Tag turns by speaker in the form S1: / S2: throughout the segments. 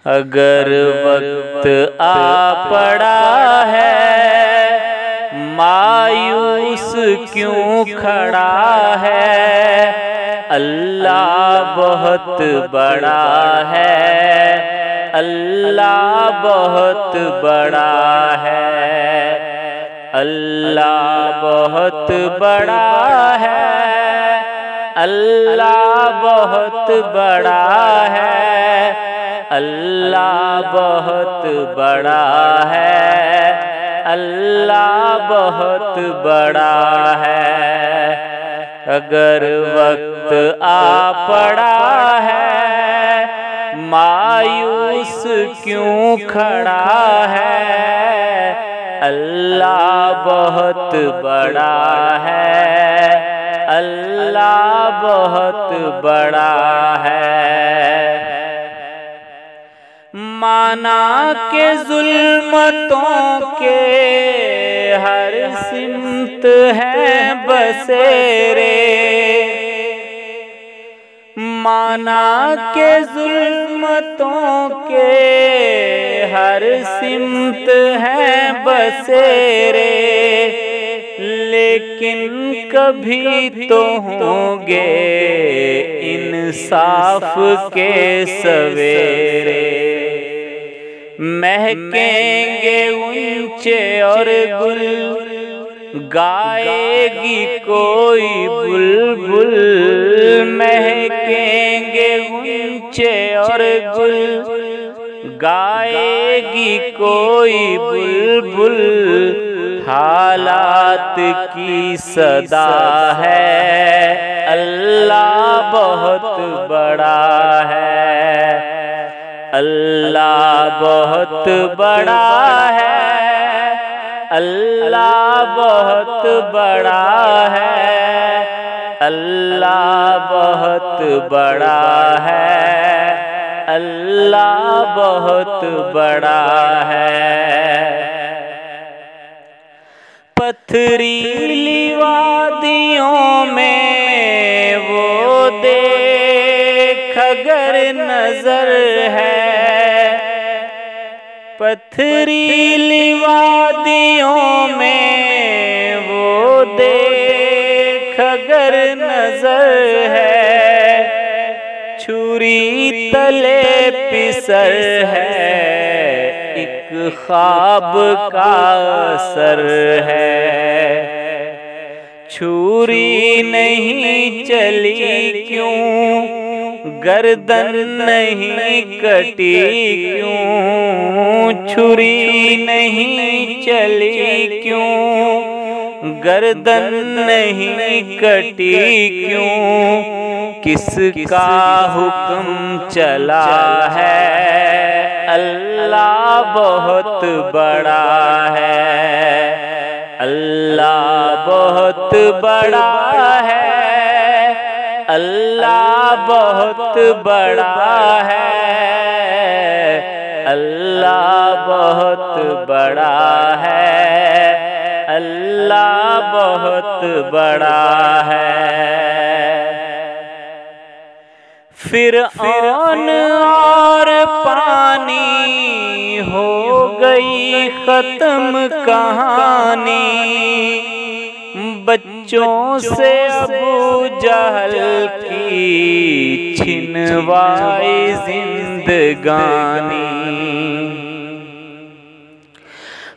S1: अगर वक्त आ पड़ा है मायूस क्यों खड़ा है, अल्लाह बहुत बड़ा है, अल्लाह बहुत बड़ा है, अल्लाह बहुत बड़ा है, अल्लाह बहुत बड़ा है, अल्लाह बहुत बड़ा है, अल्लाह बहुत बड़ा है। अगर वक्त आ पड़ा है मायूस क्यों खड़ा है, अल्लाह बहुत बड़ा है, अल्लाह बहुत बड़ा है। माना के जुल्मतों के हर सिमत है बसेरे, माना के जुल्मतों के हर सिमत है बसेरे, लेकिन कभी तो होंगे इंसाफ के सवेरे। महकेंगे ऊंचे और गुल, गाएगी कोई बुलबुल, महकेंगे ऊंचे और गुल, गाएगी कोई बुलबुल, हालात की सदा है, अल्लाह बहुत बड़ा है, अल्लाह बहुत बड़ा है, अल्लाह बहुत बड़ा है, अल्लाह बहुत बड़ा है, अल्लाह बहुत बड़ा है। पथरीली वादियों में वो देख अगर नजर है, पथरीली वादियों में वो देख अगर नजर है, छुरी तले पिसर है, एक ख्वाब का असर है, छुरी नहीं चली क्यों, गर्दन नहीं कटी क्यों, छुरी नहीं चली क्यों, गर्दन नहीं कटी क्यों, किसका हुक्म चला है, अल्लाह बहुत बड़ा है, अल्लाह बहुत बड़ा है, अल्लाह बहुत बड़ा है, अल्लाह बहुत बड़ा है, अल्लाह बहुत बड़ा है। फिरऔन और पानी हो गई खत्म कहानी, बच्चों से अबू जहल की छिनवाई जिंदगानी।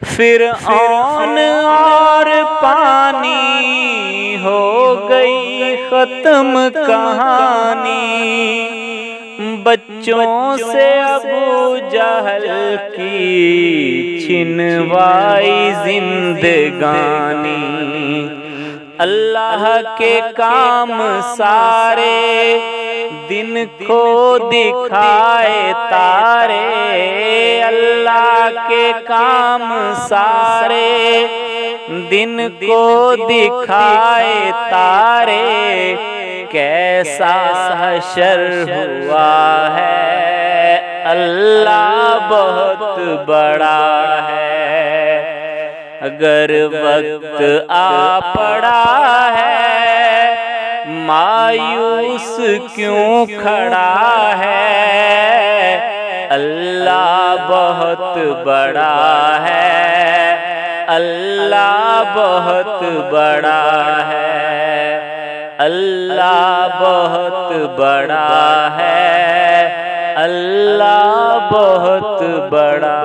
S1: फिरऔन और पानी हो गई खत्म कहानी, बच्चों से अबू जहल की छिनवाई जिंदगानी। अल्लाह के काम सारे दिन को दिखाए तारे, अल्लाह के काम सारे दिन को दिखाए तारे, कैसा हशर हुआ है, अल्लाह बहुत बड़ा है। अगर वक्त आ पड़ा है मायूस क्यों खड़ा है, अल्लाह बहुत बड़ा है, अल्लाह बहुत बड़ा है, अल्लाह बहुत बड़ा है, अल्लाह बहुत बड़ा।